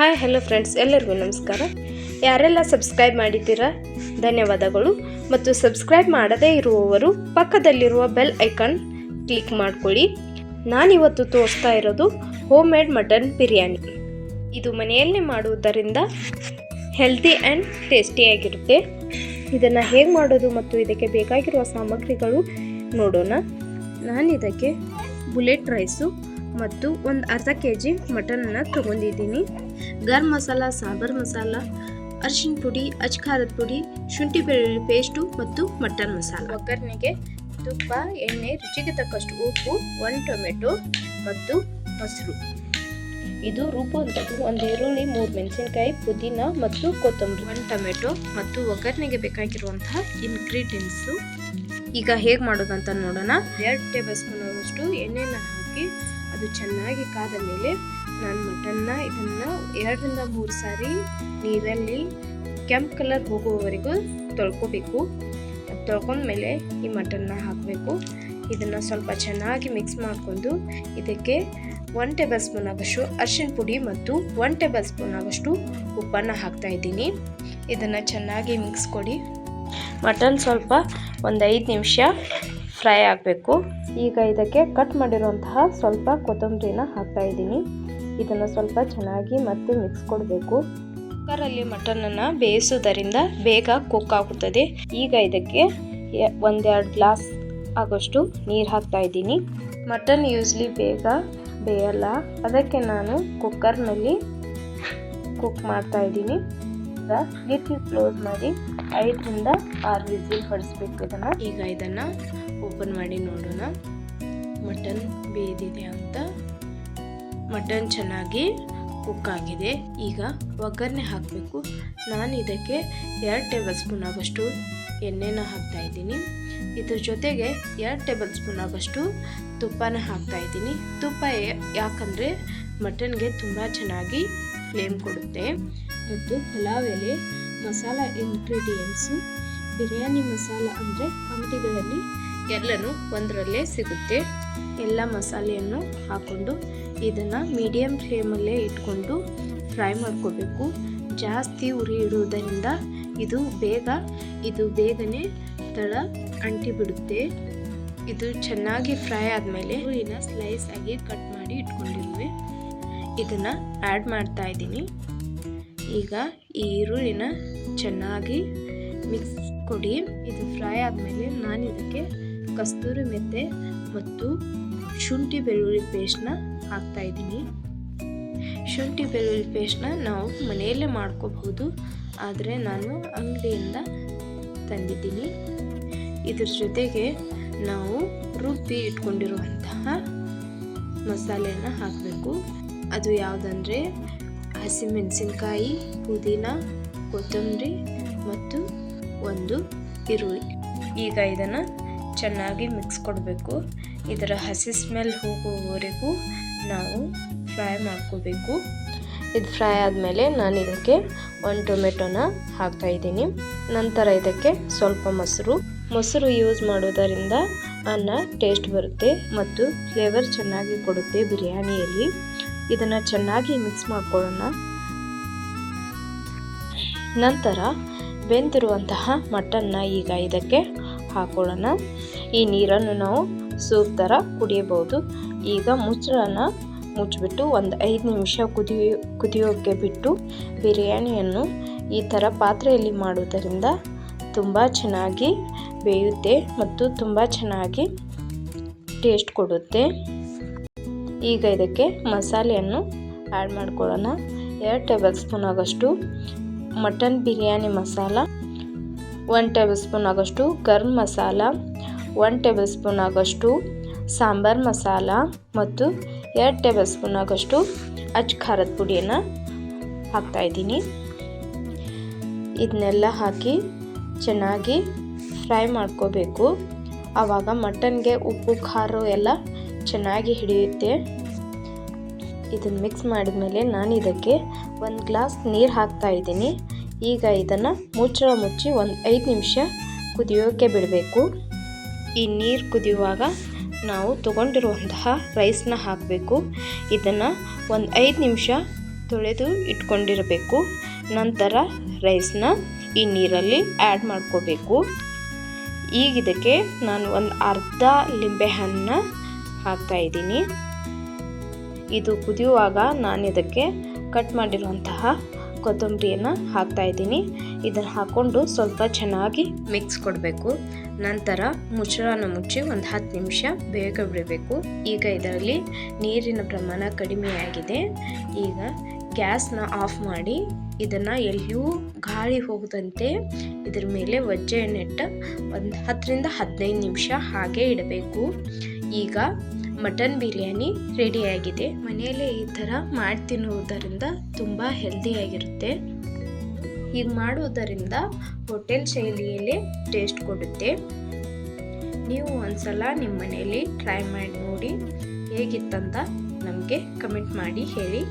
Hi hello friends, ಎಲ್ಲರಿಗೂ ನಮಸ್ಕಾರ. ಯಾರೆಲ್ಲ ಸಬ್ಸ್ಕ್ರೈಬ್ ಮಾಡಿದ್ದೀರಾ ಧನ್ಯವಾದಗಳು. ಮತ್ತು ಸಬ್ಸ್ಕ್ರೈಬ್ ಮಾಡದೇ ಇರುವವರು ಪಕ್ಕದಲ್ಲಿರುವ ಬೆಲ್ ಐಕಾನ್ ಕ್ಲಿಕ್ ಮಾಡ್ಕೊಳ್ಳಿ. ನಾನಿವತ್ತು ತೋರಿಸ್ತಾ ಇರೋದು ಹೋಮ್ ಮೇಡ್ ಮಟನ್ ಬಿರಿಯಾನಿ. ಇದು ಮನೆಯಲ್ಲೇ ಮಾಡುವುದರಿಂದ ಹೆಲ್ತಿ ಆ್ಯಂಡ್ ಟೇಸ್ಟಿಯಾಗಿರುತ್ತೆ. ಇದನ್ನು ಹೇಗೆ ಮಾಡೋದು ಮತ್ತು ಇದಕ್ಕೆ ಬೇಕಾಗಿರುವ ಸಾಮಗ್ರಿಗಳು ನೋಡೋಣ. ನಾನು ಇದಕ್ಕೆ ಬುಲೆಟ್ ರೈಸು ಮತ್ತು ಒಂದು ಅರ್ಧ kg ಮಟನನ್ನು ತೊಗೊಂಡಿದ್ದೀನಿ. ಗರಂ ಮಸಾಲ, ಸಾಂಬಾರು ಮಸಾಲ, ಅರಿಶಿನ ಪುಡಿ, ಅಚ್ಕಾರದ ಪುಡಿ, ಶುಂಠಿ ಬೆಳ್ಳುಳ್ಳಿ ಪೇಸ್ಟು ಮತ್ತು ಮಟನ್ ಮಸಾಲ. ಒಗ್ಗರಣೆಗೆ ತುಪ್ಪ, ಎಣ್ಣೆ, ರುಚಿಗೆ ತಕ್ಕಷ್ಟು ಉಪ್ಪು, 1 ಟೊಮೆಟೊ ಮತ್ತು ಮೊಸರು. ಇದು ರುಬ್ಬುವಂಥದ್ದು: 1 ಈರುಳ್ಳಿ, 3 ಮೆಣಸಿನಕಾಯಿ, ಪುದೀನ ಮತ್ತು ಕೊತ್ತಂಬರಿ, 1 ಟೊಮೆಟೊ ಮತ್ತು ಒಗ್ಗರಣೆಗೆ ಬೇಕಾಗಿರುವಂತಹ ಇಂಗ್ರೀಡಿಯೆಂಟ್ಸು. ಈಗ ಹೇಗೆ ಮಾಡೋದಂತ ನೋಡೋಣ. 2 ಟೇಬಲ್ ಸ್ಪೂನ್ ಆಗುವಷ್ಟು ಎಣ್ಣೆನ ಹಾಕಿ ಅದು ಚೆನ್ನಾಗಿ ಕಾದ ಮೇಲೆ ನಾನು ಮಟನ್ನ ಇದನ್ನು 2 ರಿಂದ 3 ಸಾರಿ ನೀರಲ್ಲಿ ಕೆಂಪು ಕಲರ್ ಹೋಗುವವರೆಗೂ ತೊಳ್ಕೊಬೇಕು. ತೊಳ್ಕೊಂಡ್ಮೇಲೆ ಈ ಮಟನ್ನ ಹಾಕಬೇಕು. ಇದನ್ನು ಸ್ವಲ್ಪ ಚೆನ್ನಾಗಿ ಮಿಕ್ಸ್ ಮಾಡಿಕೊಂಡು ಇದಕ್ಕೆ 1 ಟೇಬಲ್ ಸ್ಪೂನ್ ಆಗೋಷ್ಟು ಅರಿಶಿನ ಪುಡಿ ಮತ್ತು 1 ಟೇಬಲ್ ಸ್ಪೂನ್ ಆಗೋಷ್ಟು ಉಪ್ಪನ್ನು ಹಾಕ್ತಾ ಇದ್ದೀನಿ. ಇದನ್ನು ಚೆನ್ನಾಗಿ ಮಿಕ್ಸ್ ಕೊಡಿ. ಮಟನ್ ಸ್ವಲ್ಪ ಒಂದು 5 ನಿಮಿಷ ಫ್ರೈ ಆಗಬೇಕು. ಈಗ ಇದಕ್ಕೆ ಕಟ್ ಮಾಡಿರುವಂತಹ ಸ್ವಲ್ಪ ಕೊತ್ತಂಬರಿನ ಹಾಕ್ತಾ ಇದ್ದೀನಿ. ಇದನ್ನು ಸ್ವಲ್ಪ ಚೆನ್ನಾಗಿ ಮತ್ತೆ ಮಿಕ್ಸ್ ಕೊಡಬೇಕು. ಕುಕ್ಕರಲ್ಲಿ ಮಟನನ್ನು ಬೇಯಿಸೋದರಿಂದ ಬೇಗ ಕುಕ್ ಆಗುತ್ತದೆ. ಈಗ ಇದಕ್ಕೆ 1-2 ಗ್ಲಾಸ್ ಆಗೋಷ್ಟು ನೀರು ಹಾಕ್ತಾ ಇದ್ದೀನಿ. ಮಟನ್ ಯೂಸ್ಲಿ ಬೇಗ ಬೇಯಲ್ಲ, ಅದಕ್ಕೆ ನಾನು ಕುಕ್ಕರ್ನಲ್ಲಿ ಕುಕ್ ಮಾಡ್ತಾ ಇದ್ದೀನಿ. ಲಿಡ್ ಕ್ಲೋಸ್ ಮಾಡಿ 5 ರಿಂದ 6 ವಿಸಿಲ್ ಹೊಡಿಸ್ಬೇಕು. ಈಗ ಇದನ್ನು ಓಪನ್ ಮಾಡಿ ನೋಡೋಣ ಮಟನ್ ಬೇಯ್ದಿದೆ ಅಂತ. ಮಟನ್ ಚೆನ್ನಾಗಿ ಕುಕ್ ಆಗಿದೆ. ಈಗ ಒಗ್ಗರಣೆ ಹಾಕಬೇಕು. ನಾನು ಇದಕ್ಕೆ 2 ಟೇಬಲ್ ಸ್ಪೂನ್ ಆಗೋಷ್ಟು ಎಣ್ಣೆನ ಹಾಕ್ತಾ ಇದ್ದೀನಿ. ಇದ್ರ ಜೊತೆಗೆ 2 ಟೇಬಲ್ ಸ್ಪೂನ್ ಆಗೋಷ್ಟು ತುಪ್ಪನ ಹಾಕ್ತಾ ಇದ್ದೀನಿ. ತುಪ್ಪ ಯಾಕಂದರೆ ಮಟನ್ಗೆ ತುಂಬ ಚೆನ್ನಾಗಿ ಫ್ಲೇಮ್ ಕೊಡುತ್ತೆ. ಮತ್ತು ಪಲಾವ್ ಎಲೆ, ಮಸಾಲ ಇಂಗ್ರೀಡಿಯೆಂಟ್ಸು, ಬಿರಿಯಾನಿ ಮಸಾಲ ಅಂದರೆ ಅಂಗಡಿಗಳಲ್ಲಿ ಎಲ್ಲನೂ ಒಂದರಲ್ಲೇ ಸಿಗುತ್ತೆ. ಎಲ್ಲ ಮಸಾಲೆಯನ್ನು ಹಾಕ್ಕೊಂಡು ಇದನ್ನು ಮೀಡಿಯಮ್ ಫ್ಲೇಮಲ್ಲೇ ಇಟ್ಕೊಂಡು ಫ್ರೈ ಮಾಡ್ಕೋಬೇಕು. ಜಾಸ್ತಿ ಉರಿ ಇಡುವುದರಿಂದ ಇದು ಬೇಗನೆ ತಳ ಅಂಟಿಬಿಡುತ್ತೆ. ಇದು ಚೆನ್ನಾಗಿ ಫ್ರೈ ಆದಮೇಲೆ ಈರುಳ್ಳಿನ ಸ್ಲೈಸ್ ಆಗಿ ಕಟ್ ಮಾಡಿ ಇಟ್ಕೊಂಡಿರುವೆ. ಇದನ್ನು ಆ್ಯಡ್ ಮಾಡ್ತಾ ಇದ್ದೀನಿ. ಈಗ ಈ ಈರುಳ್ಳಿನ ಚೆನ್ನಾಗಿ ಮಿಕ್ಸ್ ಕೊಡಿ. ಇದು ಫ್ರೈ ಆದಮೇಲೆ ನಾನು ಇದಕ್ಕೆ ಕಸ್ತೂರಿ ಮೆಂತೆ ಮತ್ತು ಶುಂಠಿ ಬೆಳ್ಳುಳ್ಳಿ ಪೇಸ್ಟ್ನ ಹಾಕ್ತಾ ಇದ್ದೀನಿ. ಶುಂಠಿ ಬೆಳ್ಳುಳ್ಳಿ ಪೇಸ್ಟ್ನ ನಾವು ಮನೆಯಲ್ಲೇ ಮಾಡ್ಕೋಬಹುದು, ಆದರೆ ನಾನು ಅಂಗಡಿಯಿಂದ ತಂದಿದ್ದೀನಿ. ಇದ್ರ ಜೊತೆಗೆ ನಾವು ರುಬ್ಬಿ ಇಟ್ಕೊಂಡಿರುವಂತಹ ಮಸಾಲೆಯನ್ನು ಹಾಕಬೇಕು. ಅದು ಯಾವುದಂದರೆ ಹಸಿಮೆಣಸಿನಕಾಯಿ, ಪುದೀನ, ಕೊತ್ತಂಬರಿ ಮತ್ತು 1 ಈರುಳ್ಳಿ. ಈಗ ಇದನ್ನು ಚೆನ್ನಾಗಿ ಮಿಕ್ಸ್ ಕೊಡಬೇಕು. ಇದರ ಹಸಿ ಸ್ಮೆಲ್ ಹೋಗುವವರೆಗೂ ನಾವು ಫ್ರೈ ಮಾಡ್ಕೋಬೇಕು. ಇದು ಫ್ರೈ ಆದಮೇಲೆ ನಾನು ಇದಕ್ಕೆ 1 ಟೊಮೆಟೊನ ಹಾಕ್ತಾ ಇದ್ದೀನಿ. ನಂತರ ಇದಕ್ಕೆ ಸ್ವಲ್ಪ ಮೊಸರು ಯೂಸ್ ಮಾಡೋದರಿಂದ ಅನ್ನ ಟೇಸ್ಟ್ ಬರುತ್ತೆ ಮತ್ತು ಫ್ಲೇವರ್ ಚೆನ್ನಾಗಿ ಕೊಡುತ್ತೆ ಬಿರಿಯಾನಿಯಲ್ಲಿ. ಇದನ್ನು ಚೆನ್ನಾಗಿ ಮಿಕ್ಸ್ ಮಾಡ್ಕೊಳ್ಳೋಣ. ನಂತರ ಬೆಂದಿರುವಂತಹ ಮಟನ್ನ ಈಗ ಇದಕ್ಕೆ ಹಾಕೊಳ್ಳೋಣ. ಈ ನೀರನ್ನು ನಾವು ಸೂಪ್ ಥರ ಕುಡಿಯಬಹುದು. ಈಗ ಮುಚ್ಚಿಬಿಟ್ಟು ಒಂದು 5 ನಿಮಿಷ ಕುದಿಯೋಕ್ಕೆ ಬಿಟ್ಟು ಬಿರಿಯಾನಿಯನ್ನು ಈ ಥರ ಪಾತ್ರೆಯಲ್ಲಿ ಮಾಡುವುದರಿಂದ ತುಂಬ ಚೆನ್ನಾಗಿ ಬೇಯುತ್ತೆ ಮತ್ತು ತುಂಬ ಚೆನ್ನಾಗಿ ಟೇಸ್ಟ್ ಕೊಡುತ್ತೆ. ಈಗ ಇದಕ್ಕೆ ಮಸಾಲೆಯನ್ನು ಆ್ಯಡ್ ಮಾಡ್ಕೊಳ್ಳೋಣ. 2 ಟೇಬಲ್ ಸ್ಪೂನ್ ಆಗೋಷ್ಟು mutton biryani masala, 1 table spoon ಆಗೋಷ್ಟು ಗರಂ ಮಸಾಲ, 1 ಟೇಬಲ್ ಸ್ಪೂನ್ ಆಗೋಷ್ಟು ಸಾಂಬಾರು ಮಸಾಲ ಮತ್ತು 2 ಟೇಬಲ್ ಸ್ಪೂನ್ ಆಗೋಷ್ಟು ಅಚ್ಕಾರದ ಪುಡಿಯನ್ನು ಹಾಕ್ತಾಯಿದ್ದೀನಿ. ಇದನ್ನೆಲ್ಲ ಹಾಕಿ ಚೆನ್ನಾಗಿ ಫ್ರೈ ಮಾಡ್ಕೋಬೇಕು. ಆವಾಗ ಮಟನ್ಗೆ ಉಪ್ಪು ಖಾರ ಎಲ್ಲ ಚೆನ್ನಾಗಿ ಹಿಡಿಯುತ್ತೆ. ಇದನ್ನು ಮಿಕ್ಸ್ ಮಾಡಿದ್ಮೇಲೆ ನಾನು ಇದಕ್ಕೆ 1 ಗ್ಲಾಸ್ ನೀರು ಹಾಕ್ತಾ ಇದ್ದೀನಿ. ಈಗ ಇದನ್ನು ಮುಚ್ಚಿ 5 ನಿಮಿಷ ಕುದಿಯೋಕ್ಕೆ ಬಿಡಬೇಕು. ಈ ನೀರು ಕುದಿಯುವಾಗ ನಾವು ತೊಗೊಂಡಿರುವಂತಹ ರೈಸ್ನ ಹಾಕಬೇಕು. ಇದನ್ನು 5 ನಿಮಿಷ ತೊಳೆದು ಇಟ್ಕೊಂಡಿರಬೇಕು. ನಂತರ ರೈಸ್ನ ಈ ನೀರಲ್ಲಿ ಆ್ಯಡ್ ಮಾಡ್ಕೋಬೇಕು. ಈಗ ಇದಕ್ಕೆ ನಾನು ಒಂದು ಅರ್ಧ ಲಿಂಬೆಹಣ್ಣು ಹಾಕ್ತಾಯಿದ್ದೀನಿ. ಇದು ಕುದಿಯುವಾಗ ನಾನು ಇದಕ್ಕೆ ಕಟ್ ಮಾಡಿರುವಂತಹ ಕೊತ್ತಂಬರಿಯನ್ನು ಹಾಕ್ತಾಯಿದ್ದೀನಿ. ಇದನ್ನು ಹಾಕ್ಕೊಂಡು ಸ್ವಲ್ಪ ಚೆನ್ನಾಗಿ ಮಿಕ್ಸ್ ಕೊಡಬೇಕು. ನಂತರ ಮುಚ್ಚಳನ ಮುಚ್ಚಿ ಒಂದು 10 ನಿಮಿಷ ಬೇಗ ಬಿಡಬೇಕು. ಈಗ ಇದರಲ್ಲಿ ನೀರಿನ ಪ್ರಮಾಣ ಕಡಿಮೆಯಾಗಿದೆ. ಈಗ ಗ್ಯಾಸ್ನ ಆಫ್ ಮಾಡಿ ಇದನ್ನು ಎಲ್ಲಿಯೂ ಗಾಳಿ ಹೋಗದಂತೆ ಇದ್ರ ಮೇಲೆ ವಜ್ಜೆಯನ್ನು ಇಟ್ಟು ಒಂದು 10 ರಿಂದ 15 ನಿಮಿಷ ಹಾಗೆ ಇಡಬೇಕು. ಈಗ ಮಟನ್ ಬಿರಿಯಾನಿ ರೆಡಿಯಾಗಿದೆ. ಮನೆಯಲ್ಲೇ ಈ ಥರ ಮಾಡಿ ತಿನ್ನುವುದರಿಂದ ತುಂಬ ಹೆಲ್ದಿಯಾಗಿರುತ್ತೆ. ಹೀಗೆ ಮಾಡುವುದರಿಂದ ಹೋಟೆಲ್ ಶೈಲಿಯಲ್ಲೇ ಟೇಸ್ಟ್ ಕೊಡುತ್ತೆ. ನೀವು ಒಂದ್ಸಲ ನಿಮ್ಮ ಮನೆಯಲ್ಲಿ ಟ್ರೈ ಮಾಡಿ ನೋಡಿ, ಹೇಗಿತ್ತಂತ ನಮಗೆ ಕಮೆಂಟ್ ಮಾಡಿ ಹೇಳಿ.